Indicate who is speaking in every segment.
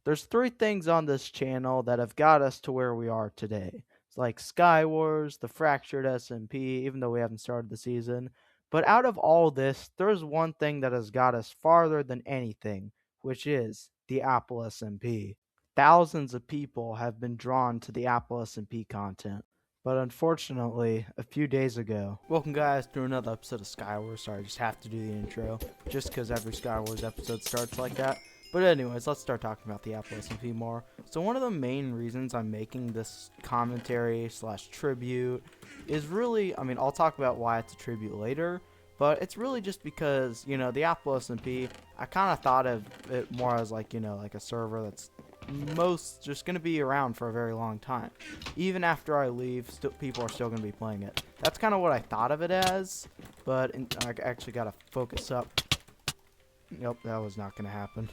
Speaker 1: There's three things on this channel that have got us to where we are today. It's like Skywars, the fractured SMP, even though we haven't started the season. But out of all this, there's one thing that has got us farther than anything, which is the Apple SMP. Thousands of people have been drawn to the Apple SMP content. But unfortunately, a few days ago, welcome guys to another episode of Skywars. Sorry, I just have to do the intro, just because every Skywars episode starts like that. But anyways, let's start talking about the Apple SMP more. So one of the main reasons I'm making this commentary slash tribute is really, I'll talk about why it's a tribute later, but it's really just because, the Apple SMP, I kind of thought of it more as like, like a server that's most just going to be around for a very long time. Even after I leave, people are still going to be playing it. That's kind of what I thought of it as, but I actually got to focus up. Nope, that was not going to happen.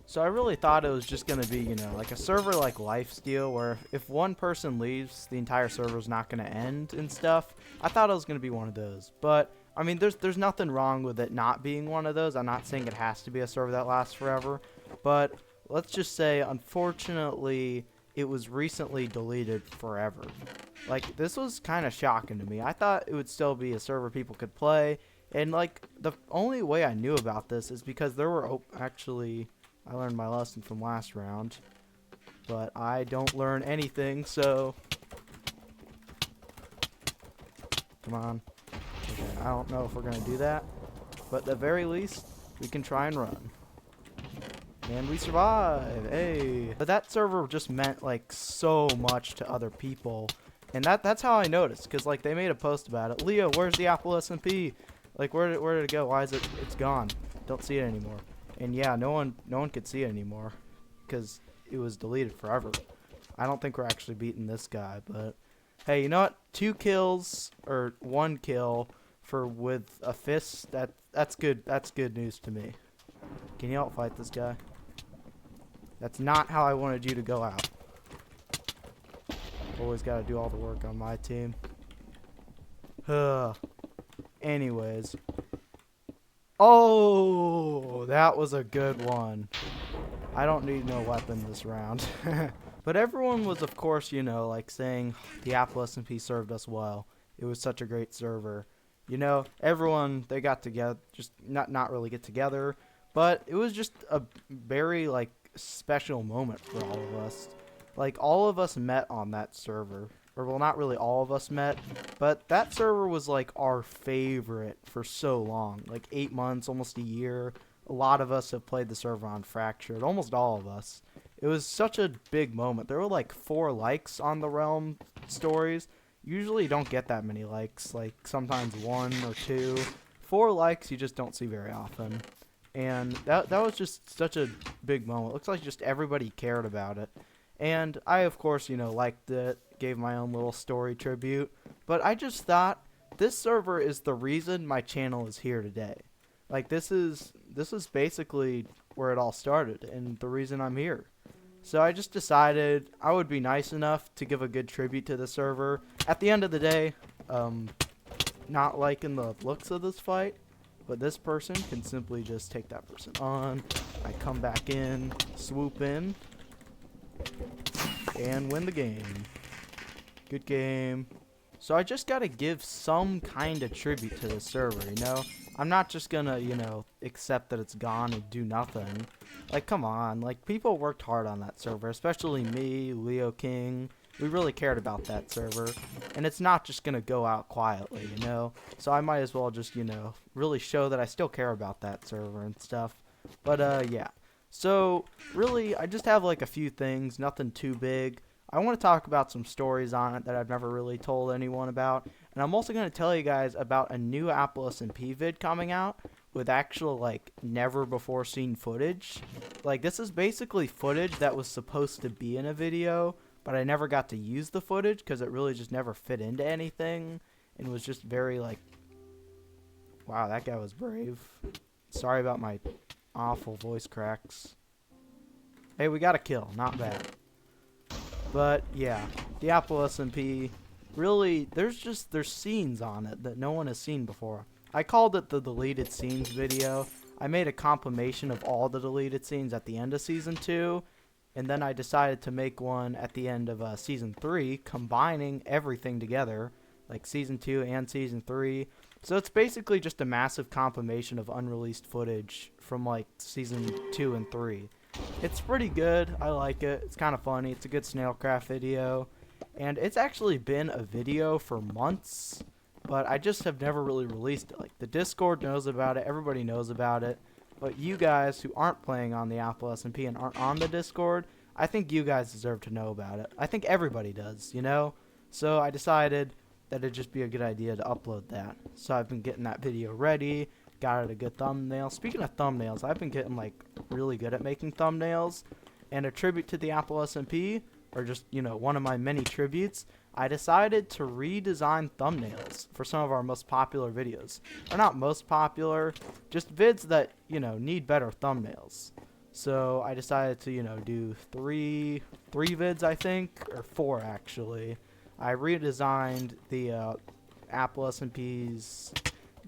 Speaker 1: So I really thought it was just going to be, like a server like Lifesteal, where if one person leaves, the entire server's not going to end and stuff. I thought it was going to be one of those. But, there's nothing wrong with it not being one of those. I'm not saying it has to be a server that lasts forever. But let's just say, unfortunately, it was recently deleted forever. Like, this was kind of shocking to me. I thought it would still be a server people could play. And, like, the only way I knew about this is because there were actually... I learned my lesson from last round, but I don't learn anything, so... Come on. Okay, I don't know if we're going to do that, but at the very least, we can try and run. And we survive! Hey! But that server just meant, like, so much to other people, and that's how I noticed, because, like, they made a post about it. Leo, where's the Apple SMP? Like, where did it go? Why is it's gone? Don't see it anymore. And yeah, no one could see it anymore because it was deleted forever. I don't think we're actually beating this guy, but hey, you know what? 2 kills or 1 kill with a fist. That's good. That's good news to me. Can you outfight this guy? That's not how I wanted you to go out. Always got to do all the work on my team. Anyways. Oh, that was a good one. I don't need no weapon this round. But everyone was, of course, like saying the Apple SMP served us well. It was such a great server. Everyone, they got together, just not really get together, but it was just a very, like, special moment for all of us. Like, all of us met on that server. Or, well, not really all of us met, but that server was, like, our favorite for so long. Like, 8 months, almost a year. A lot of us have played the server on Fractured. Almost all of us. It was such a big moment. There were, like, 4 likes on the Realm stories. Usually you don't get that many likes. Like, sometimes 1 or 2. 4 likes you just don't see very often. And that was just such a big moment. It looks like just everybody cared about it. And I, of course, liked it, gave my own little story tribute. But I just thought, this server is the reason my channel is here today. Like, this is basically where it all started, and the reason I'm here. So I just decided I would be nice enough to give a good tribute to the server. At the end of the day, not liking the looks of this fight, but this person can simply just take that person on. I come back in, swoop in, and win the game. Good game. So I just gotta give some kind of tribute to this server, I'm not just gonna, accept that it's gone and do nothing. Like, come on. Like, people worked hard on that server, especially me, Leo King. We really cared about that server. And it's not just gonna go out quietly, So I might as well just, really show that I still care about that server and stuff. But, yeah. So, really, I just have, like, a few things, nothing too big. I want to talk about some stories on it that I've never really told anyone about. And I'm also going to tell you guys about a new Apple SMP vid coming out with actual, like, never-before-seen footage. Like, this is basically footage that was supposed to be in a video, but I never got to use the footage because it really just never fit into anything. And was just very, like... Wow, that guy was brave. Sorry about my awful voice cracks. Hey, we got a kill. Not bad. But, yeah, the Apple SMP, really, there's scenes on it that no one has seen before. I called it the deleted scenes video. I made a compilation of all the deleted scenes at the end of Season 2, and then I decided to make one at the end of season 3, combining everything together, like season 2 and season 3. So it's basically just a massive compilation of unreleased footage from like season 2 and 3. It's pretty good. I like it. It's kind of funny. It's a good Snailcraft video. And it's actually been a video for months, but I just have never really released it. Like, the Discord knows about it. Everybody knows about it. But you guys who aren't playing on the Apple SMP and aren't on the Discord, I think you guys deserve to know about it. I think everybody does, you know? So I decided that it'd just be a good idea to upload that. So I've been getting that video ready, got it a good thumbnail. Speaking of thumbnails, I've been getting like really good at making thumbnails, and a tribute to the Apple SMP, or just, you know, one of my many tributes, I decided to redesign thumbnails for some of our most popular videos. Or not most popular, just vids that, you know, need better thumbnails. So I decided to, you know, do three vids, I think, or 4 actually. I redesigned the Apple SMP's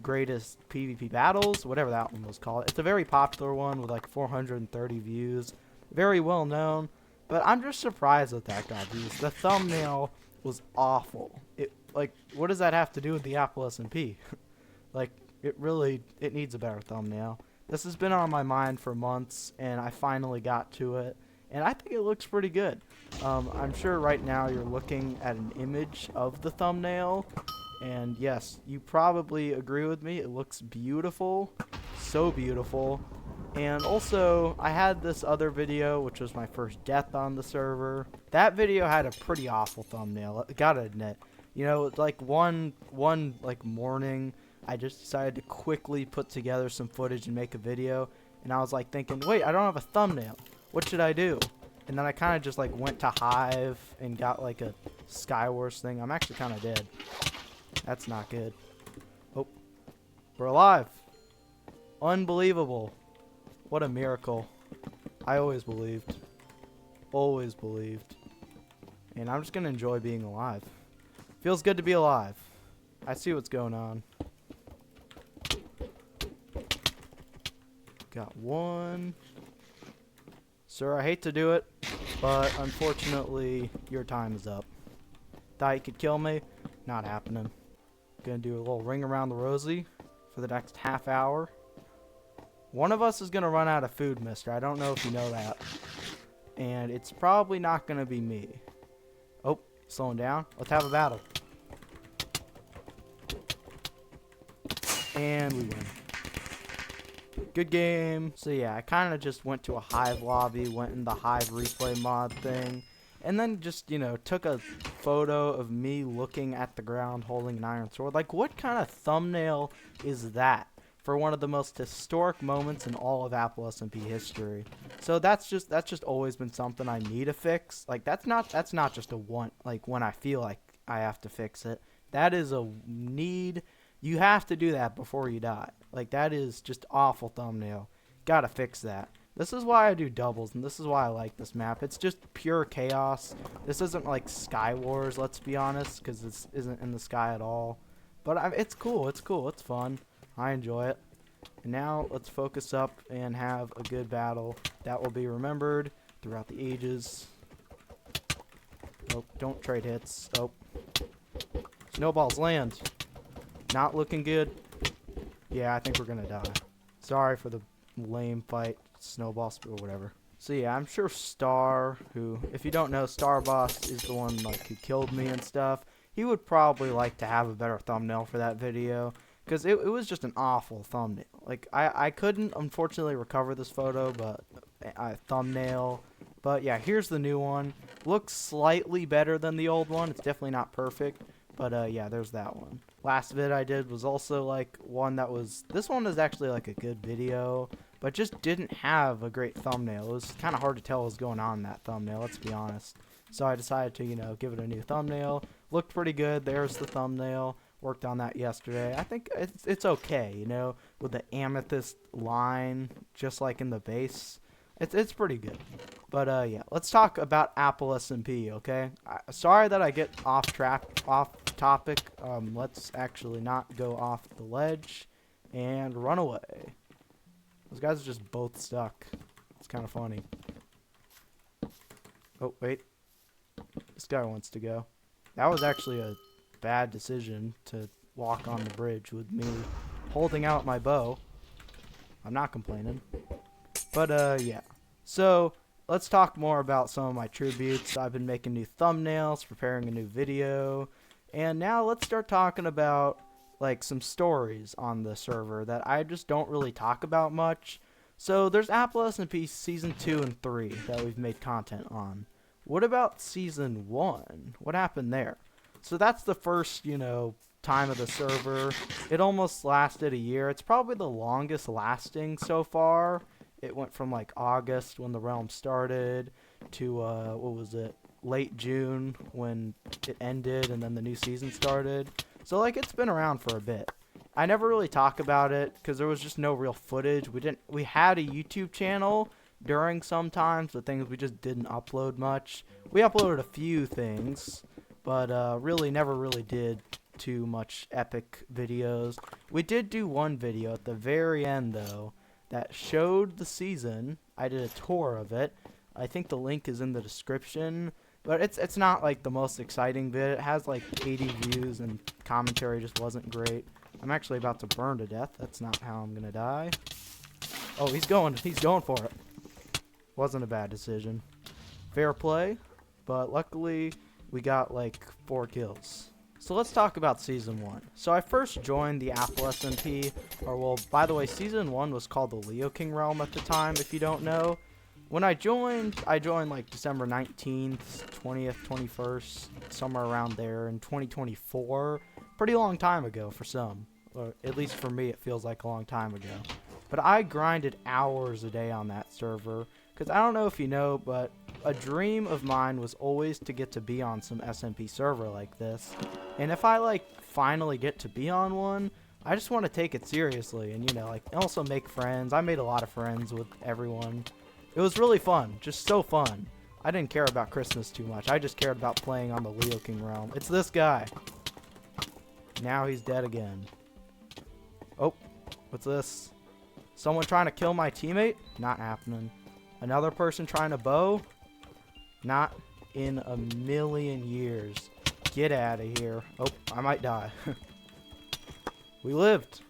Speaker 1: greatest PvP battles, whatever that one was called. It's a very popular one with like 430 views. Very well known, but I'm just surprised that that got views. The thumbnail was awful. It, like, what does that have to do with the Apple SMP? Like, it needs a better thumbnail. This has been on my mind for months, and I finally got to it, and I think it looks pretty good. I'm sure right now you're looking at an image of the thumbnail, and yes, you probably agree with me. It looks beautiful, so beautiful. And also, I had this other video, which was my first death on the server. That video had a pretty awful thumbnail, I gotta admit. You know, like one like morning, I just decided to quickly put together some footage and make a video. And I was like thinking, wait, I don't have a thumbnail. What should I do? And then I kind of just like went to Hive and got like a Skywars thing. I'm actually kind of dead. That's not good. Oh, we're alive. Unbelievable. What a miracle. I always believed. Always believed. And I'm just going to enjoy being alive. Feels good to be alive. I see what's going on. Got one. Sir, I hate to do it, but unfortunately, your time is up. Thought you could kill me? Not happening. Gonna do a little ring around the rosy for the next half hour. One of us is gonna run out of food, mister. I don't know if you know that. And it's probably not gonna be me. Oh, slowing down. Let's have a battle. And we win. Good game. So yeah, I kind of just went to a Hive lobby, went in the Hive replay mod thing, and then just, you know, took a photo of me looking at the ground holding an iron sword. Like, what kind of thumbnail is that for one of the most historic moments in all of Apple SMP history? So that's just always been something I need to fix. Like, that's not just a want, like, when I feel like I have to fix it. That is a need. You have to do that before you die. Like, that is just awful thumbnail. Gotta fix that. This is why I do doubles, and this is why I like this map. It's just pure chaos. This isn't like Skywars, let's be honest, because this isn't in the sky at all. But it's cool. It's cool. It's fun. I enjoy it. And now let's focus up and have a good battle that will be remembered throughout the ages. Oh, don't trade hits. Oh. Snowballs land. Not looking good. Yeah, I think we're gonna die. Sorry for the lame fight, snowball or whatever. So yeah, I'm sure Star, who, if you don't know, Star Boss is the one like who killed me and stuff. He would probably like to have a better thumbnail for that video, because it was just an awful thumbnail. Like, I couldn't unfortunately recover this photo, but thumbnail. But yeah, here's the new one. Looks slightly better than the old one. It's definitely not perfect. But yeah, there's that one. Last vid I did was also like one that was, this one is actually like a good video, but just didn't have a great thumbnail. It was kind of hard to tell what was going on in that thumbnail, let's be honest. So I decided to, you know, give it a new thumbnail. Looked pretty good. There's the thumbnail. Worked on that yesterday. I think it's okay, you know, with the amethyst line just like in the base. It's pretty good. But yeah, let's talk about Apple SMP, okay? Sorry that I get off topic. Let's actually not go off the ledge and run away. Those guys are just both stuck. It's kind of funny. Oh, wait. This guy wants to go. That was actually a bad decision to walk on the bridge with me holding out my bow. I'm not complaining. But, yeah. So, let's talk more about some of my tributes. I've been making new thumbnails, preparing a new video, and now let's start talking about, like, some stories on the server that I just don't really talk about much. So, there's Apple SMP Season 2 and 3 that we've made content on. What about Season 1? What happened there? So, that's the first, time of the server. It almost lasted a year. It's probably the longest lasting so far. It went from like August when the realm started to what was it, late June when it ended, and then the new season started. So like it's been around for a bit. I never really talk about it because there was just no real footage. We had a YouTube channel during sometimes, but things we just didn't upload much. We uploaded a few things, but really never really did too much epic videos. We did do one video at the very end though that showed the season. I did a tour of it. I think the link is in the description, but it's not like the most exciting bit. It has like 80 views and commentary just wasn't great. I'm actually about to burn to death. That's not how I'm gonna die. Oh, he's going for it. Wasn't a bad decision. Fair play, but luckily we got like 4 kills. So let's talk about Season 1. So I first joined the Apple SMP, or well, by the way, Season 1 was called the Leo King Realm at the time, if you don't know. When I joined like December 19th, 20th, 21st, somewhere around there in 2024. Pretty long time ago for some, or at least for me it feels like a long time ago. But I grinded hours a day on that server, because I don't know if you know, but a dream of mine was always to get to be on some SMP server like this. And if I like finally get to be on one, I just want to take it seriously and like also make friends. I made a lot of friends with everyone. It was really fun, just so fun. I didn't care about Christmas too much. I just cared about playing on the Leo King realm. It's this guy. Now he's dead again. Oh, what's this? Someone trying to kill my teammate? Not happening. Another person trying to bow? Not in a million years. Get out of here. Oh, I might die. We lived.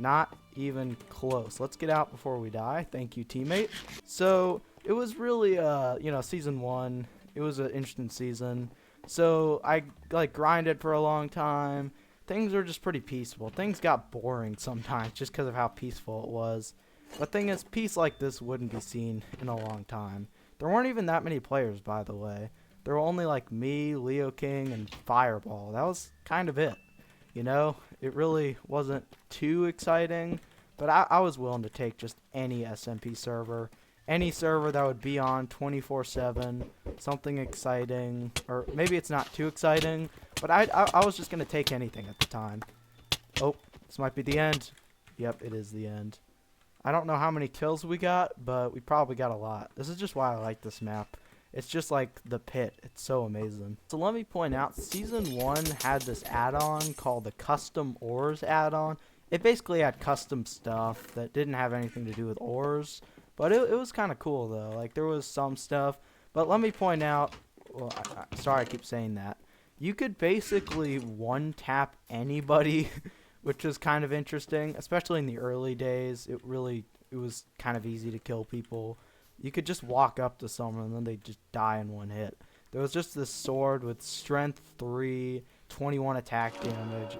Speaker 1: Not even close. Let's get out before we die. Thank you, teammate. So, it was really, Season 1. It was an interesting season. So, I, grinded for a long time. Things were just pretty peaceful. Things got boring sometimes just because of how peaceful it was. The thing is, peace like this wouldn't be seen in a long time. There weren't even that many players, by the way. There were only like me, Leo King, and Fireball. That was kind of it. It really wasn't too exciting, but I was willing to take just any SMP server. Any server that would be on 24/7, something exciting, or maybe it's not too exciting, but I was just going to take anything at the time. Oh, this might be the end. Yep, it is the end. I don't know how many kills we got, but we probably got a lot. This is just why I like this map. It's just like the pit. It's so amazing. So let me point out, Season 1 had this add-on called the Custom Ores add-on. It basically had custom stuff that didn't have anything to do with ores. But it was kind of cool, though. Like, there was some stuff. But let me point out, well, sorry I keep saying that. You could basically one-tap anybody, which is kind of interesting, especially in the early days. It was kind of easy to kill people. You could just walk up to someone and then they'd just die in one hit. There was just this sword with strength 3, 21 attack damage.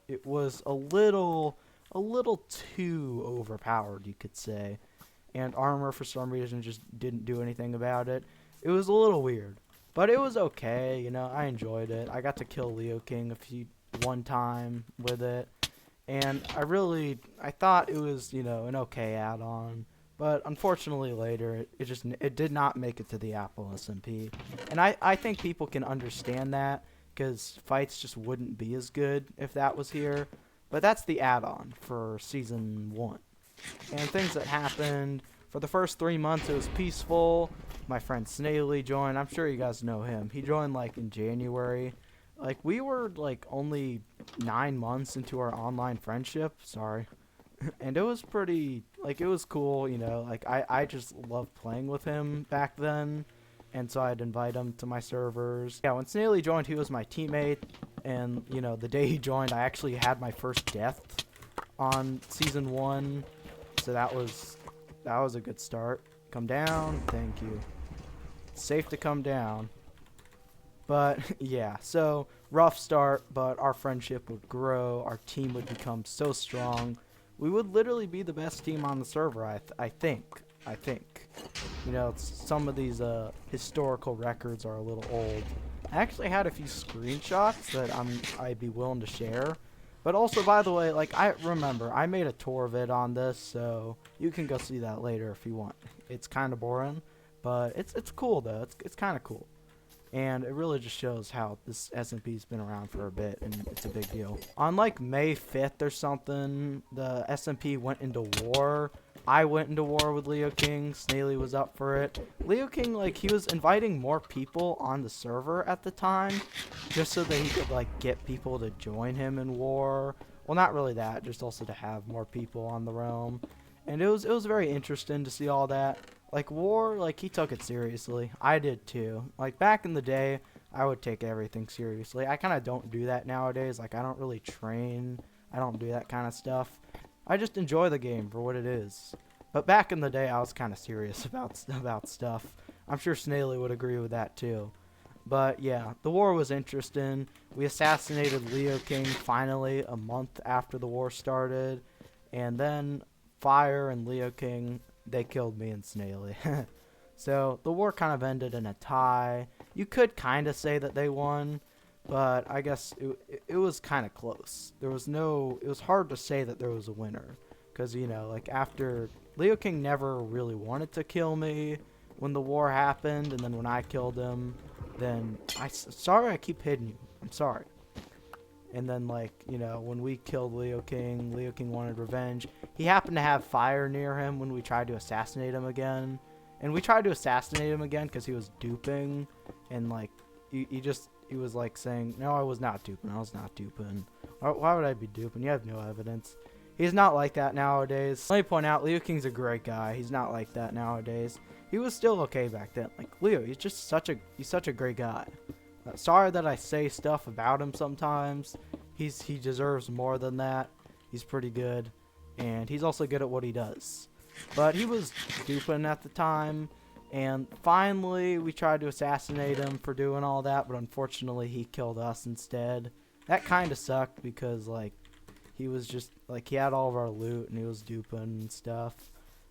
Speaker 1: It was a little too overpowered, you could say. And armor for some reason just didn't do anything about it. It was a little weird, but it was okay. I enjoyed it. I got to kill Leo King one time with it, and I thought it was an okay add-on. But unfortunately later, it did not make it to the Apple SMP. And I think people can understand that, because fights just wouldn't be as good if that was here. But that's the add-on for Season 1. And things that happened, for the first 3 months it was peaceful. My friend Snaily joined. I'm sure you guys know him. He joined like in January. Like, we were like only 9 months into our online friendship. Sorry. And it was pretty, like, it was cool, like, I just loved playing with him back then. and so I'd invite him to my servers. Yeah, when Snaily joined, he was my teammate, and you know, the day he joined, I actually had my first death on season 1, so that was a good start. Come down, thank you. It's safe to come down. But yeah, so rough start, but our friendship would grow, our team would become so strong. We would literally be the best team on the server, I think. You know, some of these historical records are a little old. I actually had a few screenshots that I'd be willing to share. But also, by the way, like, I remember I made a tour vid on this, so you can go see that later if you want. It's kind of boring, but it's cool though. It's kind of cool. And it really just shows how this SMP's been around for a bit, and it's a big deal. On like May 5th or something, the SMP went into war. I went into war with Leo King. Snaily was up for it. Leo King, like, he was inviting more people on the server at the time, just so that he could like get people to join him in war. Well, not really that, just also to have more people on the realm. And it was very interesting to see all that. Like, war, like, he took it seriously. I did too. Like, back in the day, I would take everything seriously. I kind of don't do that nowadays. Like, I don't really train. I don't do that kind of stuff. I just enjoy the game for what it is. But back in the day, I was kind of serious about stuff. I'm sure Snaily would agree with that too. But yeah, the war was interesting. We assassinated Leo King finally a month after the war started. And then Fire and Leo King, they killed me and Snaily. So the war kind of ended in a tie. You could kind of say that they won, but I guess it was kind of close. It was hard to say that there was a winner, because, you know, like, after Leo King never really wanted to kill me when the war happened, and then when I killed him, then sorry I keep hitting you. I'm sorry. And then, like, you know, when we killed Leo King wanted revenge. He happened to have Fire near him when we tried to assassinate him again. And we tried to assassinate him again because he was duping. And, like, he was, like, saying, no, I was not duping. Why would I be duping? You have no evidence. He's not like that nowadays. Let me point out, Leo King's a great guy. He's not like that nowadays. He was still okay back then. Like, Leo, he's such a great guy. Sorry that I say stuff about him sometimes. He deserves more than that. He's pretty good, and he's also good at what he does. But he was duping at the time, and finally we tried to assassinate him for doing all that, but unfortunately he killed us instead. That kind of sucked because, like, he was just, like, he had all of our loot and he was duping and stuff.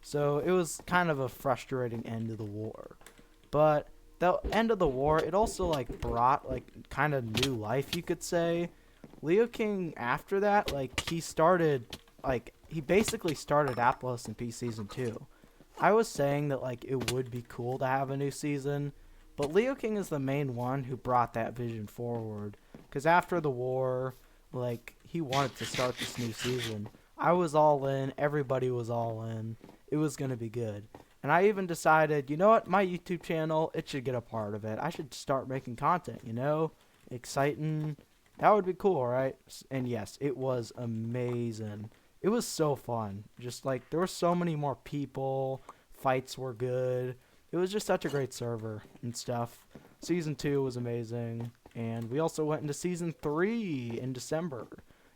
Speaker 1: So it was kind of a frustrating end of the war. But the end of the war, it also, like, brought, like, kind of new life, you could say. Leo King, after that, like, he basically started Apple SMP Season 2. I was saying that, like, it would be cool to have a new season, but Leo King is the main one who brought that vision forward. Because after the war, like, he wanted to start this new season. I was all in, everybody was all in. It was going to be good. And I even decided, you know what, my YouTube channel, it should get a part of it. I should start making content, you know? Exciting. That would be cool, right? And yes, it was amazing. It was so fun. Just, like, there were so many more people. Fights were good. It was just such a great server and stuff. Season 2 was amazing. And we also went into Season 3 in December.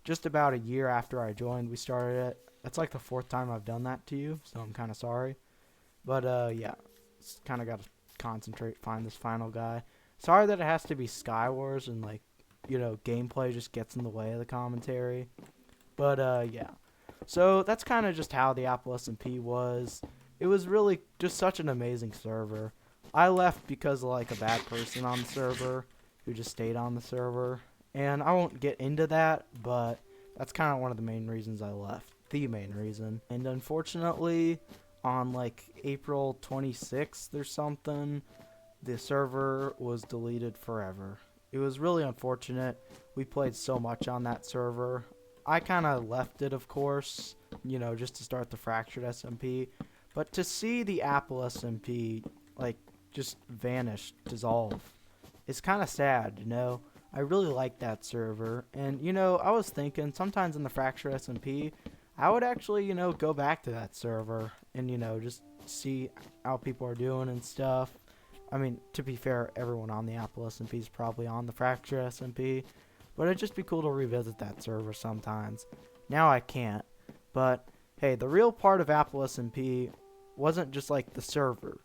Speaker 1: Just about a year after I joined, we started it. That's like the 4th time I've done that to you, so I'm kind of sorry. But, yeah, kind of got to concentrate, find this final guy. Sorry that it has to be Skywars and, like, you know, gameplay just gets in the way of the commentary. But, yeah. So, that's kind of just how the Apple SMP was. It was really just such an amazing server. I left because of, like, a bad person on the server who just stayed on the server. And I won't get into that, but that's kind of one of the main reasons I left. The main reason. And unfortunately, on like April 26th or something, the server was deleted forever. It was really unfortunate. We played so much on that server. I kind of left it, of course, you know, just to start the Fractured SMP. But to see the Apple SMP, like, just vanish, dissolve, it's kind of sad, you know? I really like that server. And, you know, I was thinking sometimes in the Fractured SMP, I would actually, you know, go back to that server and, you know, just see how people are doing and stuff. I mean, to be fair, everyone on the Apple SMP is probably on the Fracture SMP, but it'd just be cool to revisit that server sometimes. Now I can't, but hey, the real part of Apple SMP wasn't just like the server,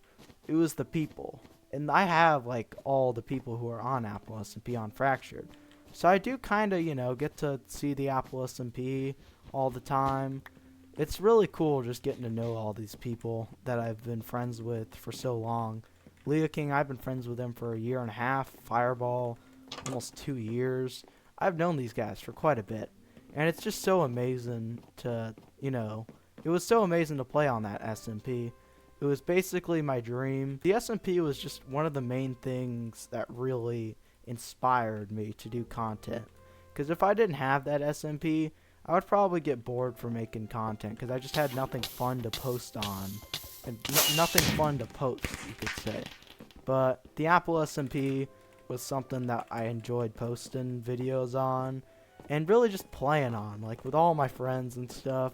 Speaker 1: it was the people. And I have like all the people who are on Apple SMP on Fractured. So I do kind of, get to see the Apple SMP all the time. It's really cool just getting to know all these people that I've been friends with for so long. Leo King, I've been friends with him for a year and a half. Fireball, almost 2 years. I've known these guys for quite a bit. And it's just so amazing to, it was so amazing to play on that SMP. It was basically my dream. The SMP was just one of the main things that really inspired me to do content. Because if I didn't have that SMP, I would probably get bored for making content because I just had nothing fun to post on. And nothing fun to post, you could say. But the Apple SMP was something that I enjoyed posting videos on and really just playing on, like with all my friends and stuff.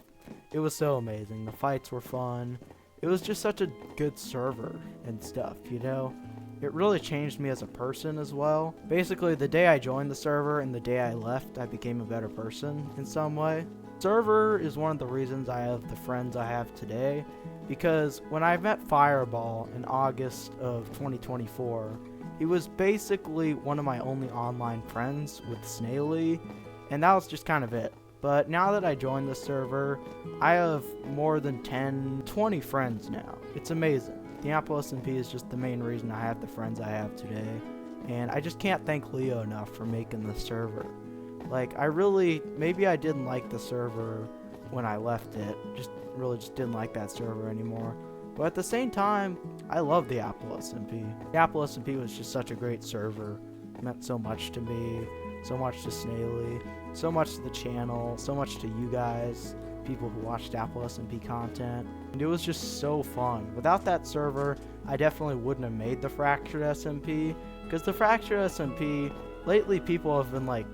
Speaker 1: It was so amazing. The fights were fun. It was just such a good server and stuff, It really changed me as a person as well. Basically, the day I joined the server and the day I left, I became a better person in some way. Server is one of the reasons I have the friends I have today, because when I met Fireball in August of 2024, he was basically one of my only online friends with Snaily, and that was just kind of it. But now that I joined the server, I have more than 20 friends now. It's amazing. The Apple SMP is just the main reason I have the friends I have today, and I just can't thank Leo enough for making the server. Like, maybe I didn't like the server when I left it, just didn't like that server anymore. But at the same time, I love the Apple SMP. The Apple SMP was just such a great server. It meant so much to me, so much to Snaily, so much to the channel, so much to you guys, people who watched Apple SMP content, and it was just so fun. Without that server, I definitely wouldn't have made the Fractured SMP, because the Fractured SMP, lately people have been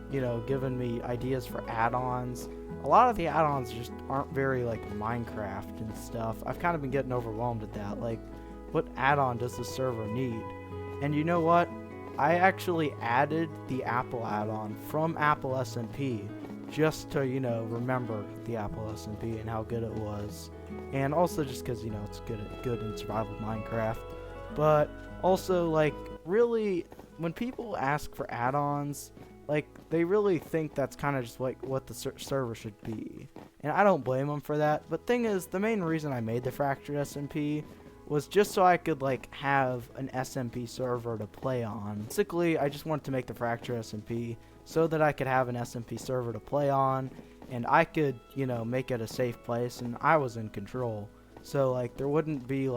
Speaker 1: giving me ideas for add-ons. A lot of the add-ons just aren't very Minecraft and stuff. I've kind of been getting overwhelmed at that. What add-on does the server need? And you know what? I actually added the Apple add-on from Apple SMP just to, remember the Apple SMP and how good it was. And also just because, it's good in survival Minecraft. But also, really, when people ask for add-ons, they really think that's kind of just what the server should be. And I don't blame them for that. But thing is, the main reason I made the Fractured SMP was just so I could have an SMP server to play on. Basically, I just wanted to make the Fracture SMP so that I could have an SMP server to play on, and I could, make it a safe place, and I was in control. So there wouldn't be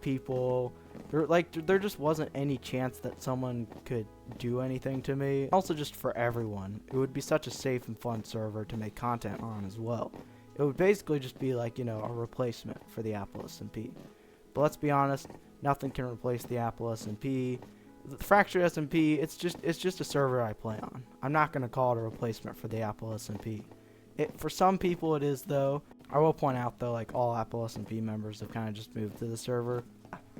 Speaker 1: people, there just wasn't any chance that someone could do anything to me. Also, just for everyone, it would be such a safe and fun server to make content on as well. It would basically just be a replacement for the Apple SMP. But let's be honest, nothing can replace the Apple SMP. The Fractured SMP, it's just a server I play on. I'm not going to call it a replacement for the Apple SMP. For some people it is, though. I will point out, though, all Apple SMP members have kind of just moved to the server.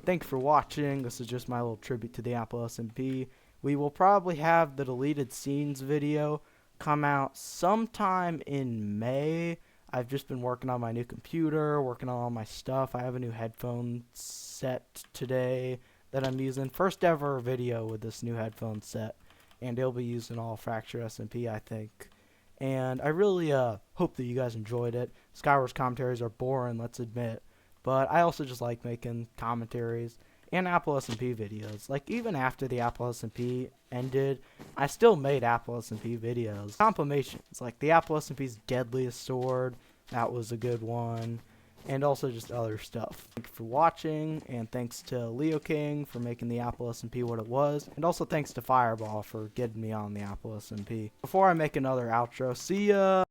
Speaker 1: Thank you for watching. This is just my little tribute to the Apple SMP. We will probably have the deleted scenes video come out sometime in May. I've just been working on my new computer, working on all my stuff. I have a new headphone set today that I'm using. First ever video with this new headphone set, and it'll be used in all Fracture SMP, I think. And I really hope that you guys enjoyed it. Skywars commentaries are boring, let's admit, but I also just like making commentaries and Apple SMP videos. Even after the Apple SMP ended, I still made Apple SMP videos. Compilations, the Apple SMP's Deadliest Sword, that was a good one, and also just other stuff. Thank you for watching, and thanks to Leo King for making the Apple SMP what it was, and also thanks to Fireball for getting me on the Apple SMP. Before I make another outro, see ya!